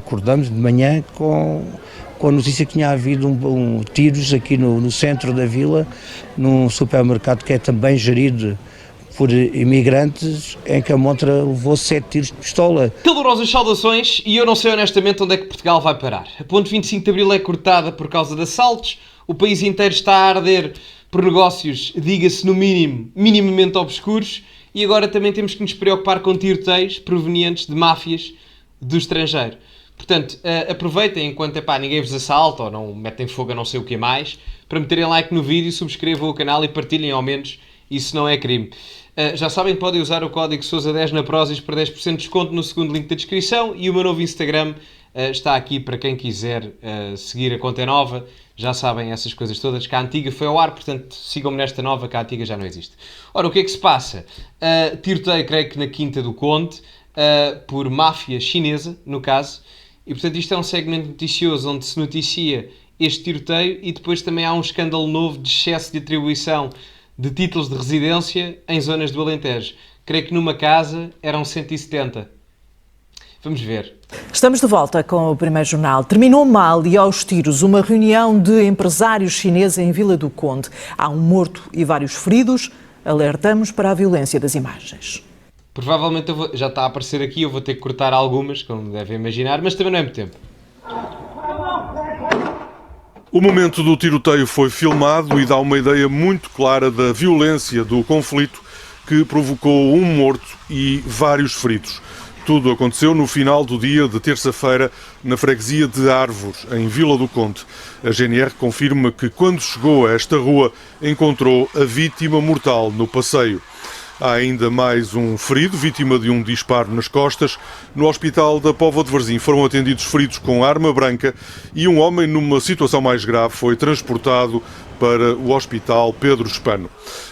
acordamos de manhã com a notícia que tinha havido tiros aqui no centro da vila, num supermercado que é também gerido por imigrantes, em que a montra levou 7 tiros de pistola. Calorosas saudações, e eu não sei honestamente onde é que Portugal vai parar. A ponte 25 de Abril é cortada por causa de assaltos, o país inteiro está a arder por negócios, diga-se no mínimo, minimamente obscuros, e agora também temos que nos preocupar com tiroteios provenientes de máfias do estrangeiro. Portanto, aproveitem enquanto ninguém vos assalta ou não metem fogo a não sei o que mais, para meterem like no vídeo, subscrevam o canal e partilhem ao menos, isso não é crime. Já sabem que podem usar o código SOUSA10 na Prozis para 10% de desconto no segundo link da descrição, e o meu novo Instagram está aqui para quem quiser seguir. A conta é nova, já sabem essas coisas todas, que a antiga foi ao ar, portanto sigam-me nesta nova, que a antiga já não existe. Ora, o que é que se passa? Tiroteio, creio que na Quinta do Conde, por máfia chinesa, no caso, e portanto isto é um segmento noticioso onde se noticia este tiroteio, e depois também há um escândalo novo de excesso de atribuição de títulos de residência em zonas do Alentejo. Creio que numa casa eram 170. Vamos ver. Estamos de volta com o primeiro jornal. Terminou mal e aos tiros uma reunião de empresários chineses em Vila do Conde. Há um morto e vários feridos. Alertamos para a violência das imagens. Provavelmente já está a aparecer aqui, eu vou ter que cortar algumas, como devem imaginar, mas também não é muito tempo. O momento do tiroteio foi filmado e dá uma ideia muito clara da violência do conflito que provocou um morto e vários feridos. Tudo aconteceu no final do dia de terça-feira na freguesia de Arvores, em Vila do Conde. A GNR confirma que quando chegou a esta rua encontrou a vítima mortal no passeio. Há ainda mais um ferido, vítima de um disparo nas costas. No hospital da Póvoa de Varzim foram atendidos feridos com arma branca e um homem numa situação mais grave foi transportado para o hospital Pedro Espano.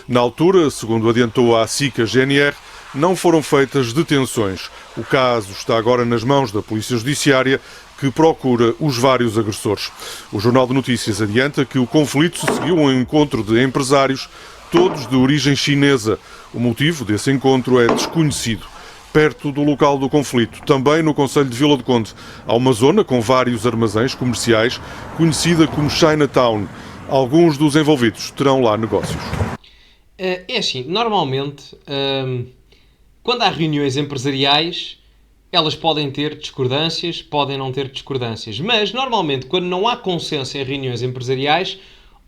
Na altura, segundo adiantou a SICA GNR, não foram feitas detenções. O caso está agora nas mãos da Polícia Judiciária, que procura os vários agressores. O Jornal de Notícias adianta que o conflito se seguiu a um encontro de empresários, todos de origem chinesa. O motivo desse encontro é desconhecido. Perto do local do conflito, também no concelho de Vila do Conde, há uma zona com vários armazéns comerciais, conhecida como Chinatown. Alguns dos envolvidos terão lá negócios. É assim, normalmente, quando há reuniões empresariais, elas podem ter discordâncias, podem não ter discordâncias, mas normalmente quando não há consenso em reuniões empresariais,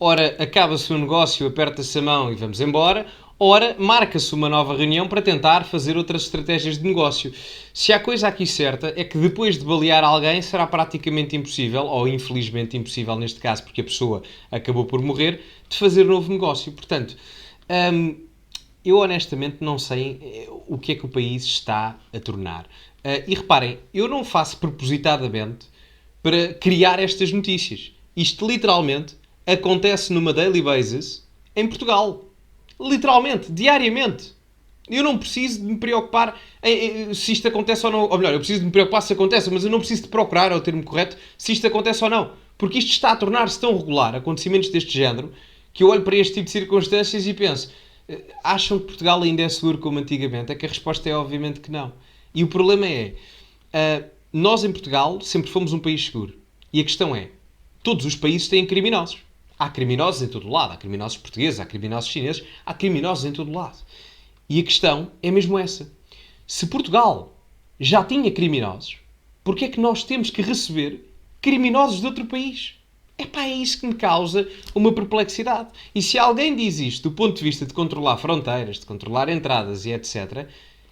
ora acaba-se o negócio, aperta-se a mão e vamos embora, ora marca-se uma nova reunião para tentar fazer outras estratégias de negócio. Se há coisa aqui certa é que depois de balear alguém será praticamente impossível, ou infelizmente impossível neste caso, porque a pessoa acabou por morrer, de fazer novo negócio. Portanto, eu honestamente não sei o que é que o país está a tornar. E reparem, eu não faço propositadamente para criar estas notícias. Isto literalmente acontece numa daily basis em Portugal. Literalmente, diariamente. Eu não preciso de me preocupar se isto acontece ou não. Ou melhor, eu preciso de me preocupar se acontece, mas eu não preciso de procurar, é o termo correto, se isto acontece ou não. Porque isto está a tornar-se tão regular, acontecimentos deste género, que eu olho para este tipo de circunstâncias e penso, acham que Portugal ainda é seguro como antigamente? É que a resposta é obviamente que não. E o problema é, nós em Portugal sempre fomos um país seguro. E a questão é, todos os países têm criminosos. Há criminosos em todo lado. Há criminosos portugueses, há criminosos chineses, há criminosos em todo lado. E a questão é mesmo essa. Se Portugal já tinha criminosos, porque é que nós temos que receber criminosos de outro país? É isso que me causa uma perplexidade. E se alguém diz isto do ponto de vista de controlar fronteiras, de controlar entradas e etc.,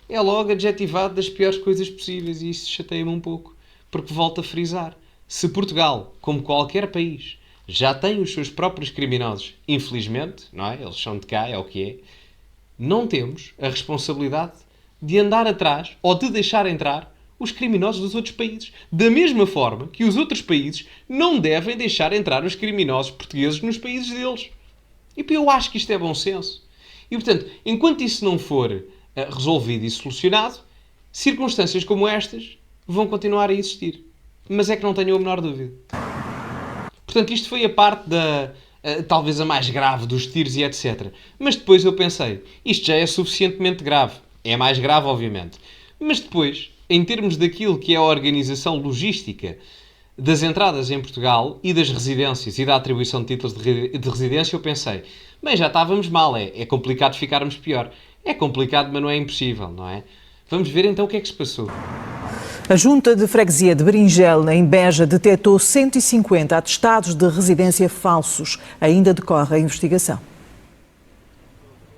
é logo adjetivado das piores coisas possíveis, e isso chateia-me um pouco. Porque volto a frisar. Se Portugal, como qualquer país, já tem os seus próprios criminosos, infelizmente, não é? Eles são de cá, é o que é. Não temos a responsabilidade de andar atrás ou de deixar entrar os criminosos dos outros países. Da mesma forma que os outros países não devem deixar entrar os criminosos portugueses nos países deles. E eu acho que isto é bom senso. E, portanto, enquanto isso não for resolvido e solucionado, circunstâncias como estas vão continuar a existir. Mas é que não tenho a menor dúvida. Portanto, isto foi a parte talvez a mais grave dos tiros e etc. Mas depois eu pensei, isto já é suficientemente grave. É mais grave, obviamente. Mas depois em termos daquilo que é a organização logística das entradas em Portugal e das residências e da atribuição de títulos de residência, eu pensei, bem, já estávamos mal, é complicado ficarmos pior. É complicado, mas não é impossível, não é? Vamos ver então o que é que se passou. A Junta de Freguesia de Berinjel, em Beja, detectou 150 atestados de residência falsos. Ainda decorre a investigação.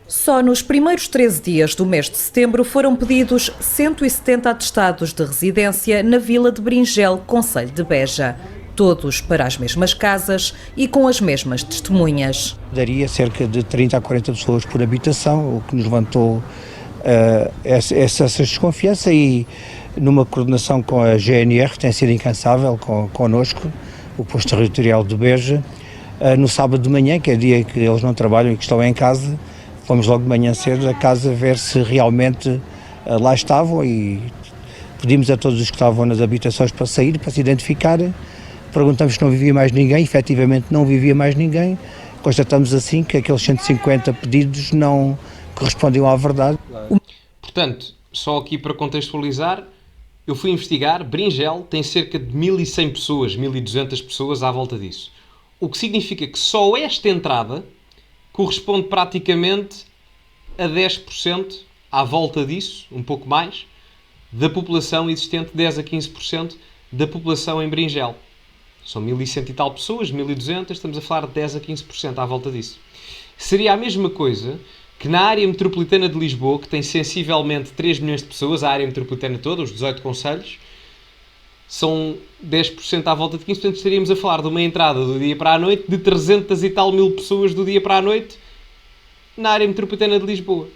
Só nos primeiros 13 dias do mês de setembro foram pedidos 170 atestados de residência na vila de Berinjel, concelho de Beja. Todos para as mesmas casas e com as mesmas testemunhas. Daria cerca de 30 a 40 pessoas por habitação, o que nos levantou essa desconfiança, e numa coordenação com a GNR, que tem sido incansável connosco, o posto territorial de Beja, no sábado de manhã, que é dia que eles não trabalham e que estão em casa, fomos logo de manhã cedo a casa ver se realmente lá estavam, e pedimos a todos os que estavam nas habitações para sair, para se identificarem. Perguntamos se não vivia mais ninguém, efetivamente não vivia mais ninguém. Constatamos assim que aqueles 150 pedidos não correspondiam à verdade. Portanto, só aqui para contextualizar, eu fui investigar, Berinjel tem cerca de 1.100 pessoas, 1.200 pessoas à volta disso. O que significa que só esta entrada corresponde praticamente a 10%, à volta disso, um pouco mais, da população existente, 10 a 15% da população em Berinjel. São 1.100 e tal pessoas, 1.200, estamos a falar de 10 a 15% à volta disso. Seria a mesma coisa que na área metropolitana de Lisboa, que tem sensivelmente 3 milhões de pessoas, a área metropolitana toda, os 18 concelhos, são 10% à volta de 15%, portanto estaríamos a falar de uma entrada do dia para a noite de 300 e tal mil pessoas do dia para a noite na área metropolitana de Lisboa.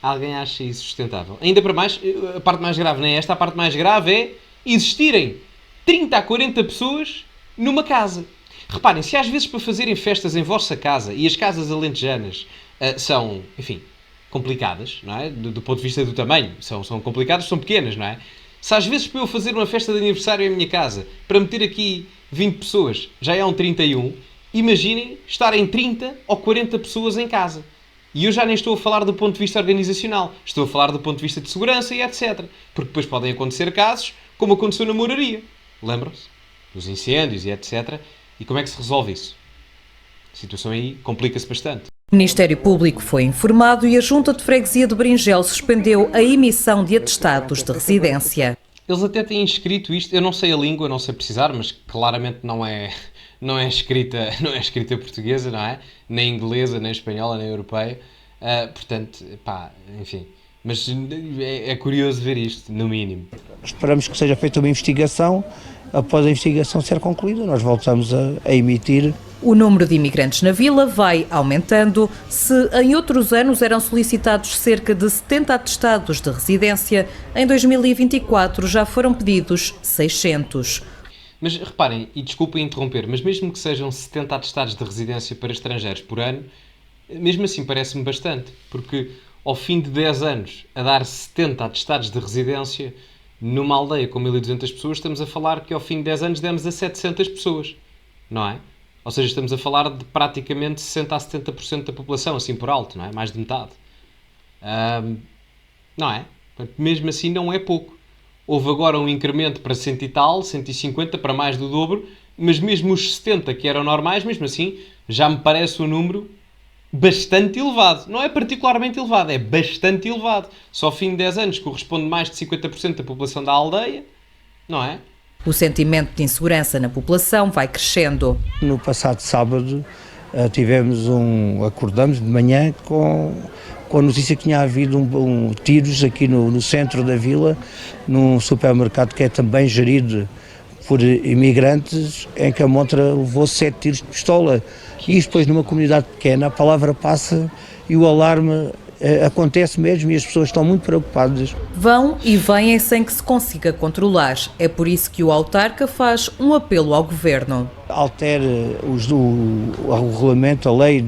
Alguém acha isso sustentável? Ainda para mais, a parte mais grave não é esta, a parte mais grave é existirem 30 a 40 pessoas numa casa. Reparem, se às vezes para fazerem festas em vossa casa, e as casas alentejanas são, enfim, complicadas, não é? Do ponto de vista do tamanho, são complicadas, são pequenas, não é? Se às vezes para eu fazer uma festa de aniversário em minha casa, para meter aqui 20 pessoas, já é um 31, imaginem estarem 30 ou 40 pessoas em casa. E eu já nem estou a falar do ponto de vista organizacional, estou a falar do ponto de vista de segurança e etc. Porque depois podem acontecer casos, como aconteceu na moraria. Lembram-se? Dos incêndios e etc. E como é que se resolve isso? A situação aí complica-se bastante. O Ministério Público foi informado e a Junta de Freguesia de Berinjel suspendeu a emissão de atestados de residência. Eles até têm escrito isto, eu não sei a língua, não sei precisar, mas claramente não é escrita portuguesa, não é? Nem inglesa, nem espanhola, nem europeia. Portanto, pá, enfim. Mas é curioso ver isto, no mínimo. Esperamos que seja feita uma investigação. Após a investigação ser concluída, nós voltamos a emitir. O número de imigrantes na vila vai aumentando. Se em outros anos eram solicitados cerca de 70 atestados de residência, em 2024 já foram pedidos 600. Mas reparem, e desculpem interromper, mas mesmo que sejam 70 atestados de residência para estrangeiros por ano, mesmo assim parece-me bastante, porque ao fim de 10 anos a dar 70 atestados de residência numa aldeia com 1.200 pessoas, estamos a falar que ao fim de 10 anos demos a 700 pessoas, não é? Ou seja, estamos a falar de praticamente 60% a 70% da população, assim por alto, não é? Mais de metade. Não é? Mesmo assim não é pouco. Houve agora um incremento para 100 e tal, 150, para mais do dobro, mas mesmo os 70 que eram normais, mesmo assim, já me parece um número bastante elevado. Não é particularmente elevado, é bastante elevado. Só ao fim de 10 anos corresponde mais de 50% da população da aldeia, não é? O sentimento de insegurança na população vai crescendo. No passado sábado acordamos de manhã com a notícia que tinha havido tiros aqui no centro da vila, num supermercado que é também gerido por imigrantes, em que a montra levou 7 tiros de pistola. E isto depois numa comunidade pequena, a palavra passa e o alarme acontece mesmo e as pessoas estão muito preocupadas. Vão e vêm sem que se consiga controlar. É por isso que o autarca faz um apelo ao governo. Altere o regulamento, a lei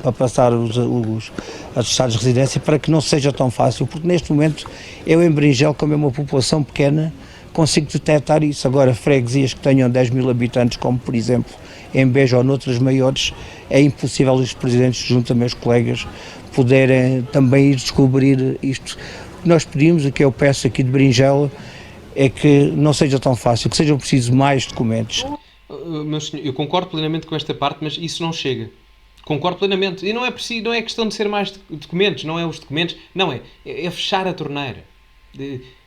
para passar os atestados de residência para que não seja tão fácil, porque neste momento eu em Berinjel, como é uma população pequena, consigo detectar isso. Agora, freguesias que tenham 10 mil habitantes, como por exemplo em Beja ou noutras maiores, é impossível os presidentes, junto a meus colegas, poderem também ir descobrir isto. que nós pedimos, o que eu peço aqui de Berinjela, é que não seja tão fácil, que sejam precisos mais documentos. Meu senhor, eu concordo plenamente com esta parte, mas isso não chega. Concordo plenamente. E não é preciso, não é questão de ser mais documentos, não é os documentos, não é fechar a torneira.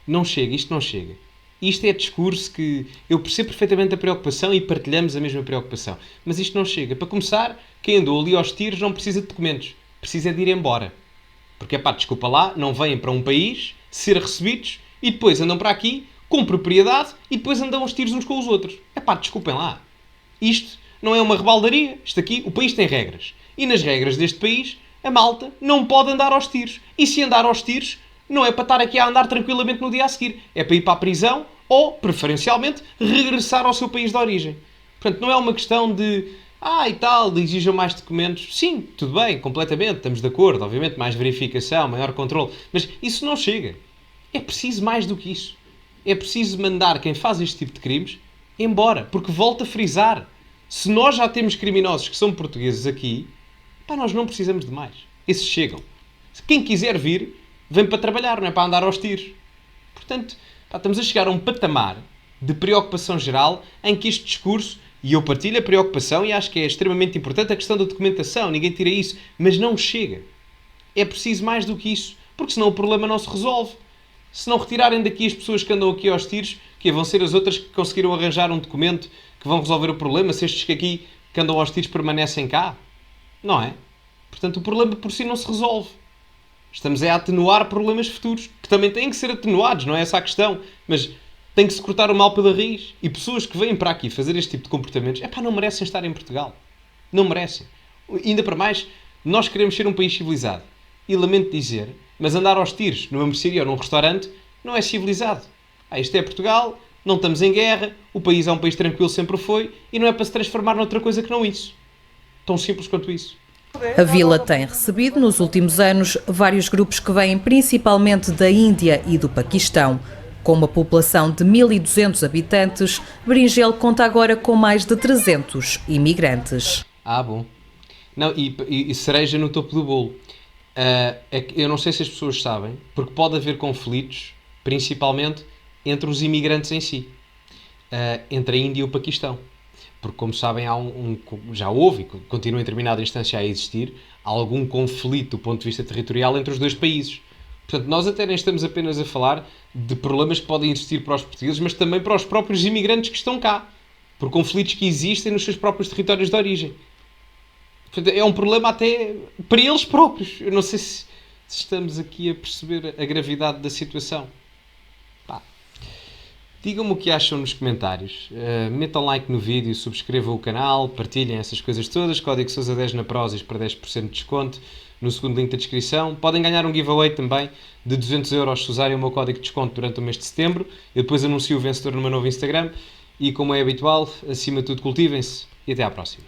Não chega, isto não chega. Isto é discurso que eu percebo perfeitamente a preocupação e partilhamos a mesma preocupação. Mas isto não chega. Para começar, quem andou ali aos tiros não precisa de documentos. Precisa de ir embora. Porque, desculpa lá, não vêm para um país ser recebidos e depois andam para aqui com propriedade e depois andam aos tiros uns com os outros. Desculpem lá. Isto não é uma rebaldaria. Isto aqui, o país tem regras. E nas regras deste país, a malta não pode andar aos tiros. E se andar aos tiros, não é para estar aqui a andar tranquilamente no dia a seguir. É para ir para a prisão ou, preferencialmente, regressar ao seu país de origem. Portanto, não é uma questão de exijam mais documentos. Sim, tudo bem, completamente, estamos de acordo. Obviamente, mais verificação, maior controle. Mas isso não chega. É preciso mais do que isso. É preciso mandar quem faz este tipo de crimes embora. Porque, volto a frisar, se nós já temos criminosos que são portugueses aqui, nós não precisamos de mais. Esses chegam. Quem quiser vir, vem para trabalhar, não é para andar aos tiros. Portanto, estamos a chegar a um patamar de preocupação geral em que este discurso, e eu partilho a preocupação e acho que é extremamente importante a questão da documentação, ninguém tira isso, mas não chega. É preciso mais do que isso, porque senão o problema não se resolve. Se não retirarem daqui as pessoas que andam aqui aos tiros, que vão ser as outras que conseguiram arranjar um documento que vão resolver o problema, se estes que andam aos tiros permanecem cá. Não é? Portanto, o problema por si não se resolve. Estamos a atenuar problemas futuros, que também têm que ser atenuados, não é essa a questão, mas tem que se cortar o mal pela raiz. E pessoas que vêm para aqui fazer este tipo de comportamentos, não merecem estar em Portugal. Não merecem. Ainda para mais, nós queremos ser um país civilizado. E lamento dizer, mas andar aos tiros numa mercearia ou num restaurante não é civilizado. Isto é Portugal, não estamos em guerra, o país é um país tranquilo, sempre foi, e não é para se transformar noutra coisa que não isso. Tão simples quanto isso. A vila tem recebido, nos últimos anos, vários grupos que vêm principalmente da Índia e do Paquistão. Com uma população de 1.200 habitantes, Berinjel conta agora com mais de 300 imigrantes. Bom. Não, e cereja no topo do bolo. Eu não sei se as pessoas sabem, porque pode haver conflitos, principalmente entre os imigrantes em si, entre a Índia e o Paquistão. Porque, como sabem, já houve e continua em determinada instância a existir algum conflito do ponto de vista territorial entre os dois países. Portanto, nós até nem estamos apenas a falar de problemas que podem existir para os portugueses, mas também para os próprios imigrantes que estão cá, por conflitos que existem nos seus próprios territórios de origem. Portanto, é um problema até para eles próprios. Eu não sei se estamos aqui a perceber a gravidade da situação. Digam-me o que acham nos comentários. Metam like no vídeo, subscrevam o canal, partilhem essas coisas todas. Código Sousa 10 na Prozis para 10% de desconto no segundo link da descrição. Podem ganhar um giveaway também de 200 € se usarem o meu código de desconto durante o mês de setembro. Eu depois anuncio o vencedor no meu novo Instagram. E como é habitual, acima de tudo, cultivem-se e até à próxima.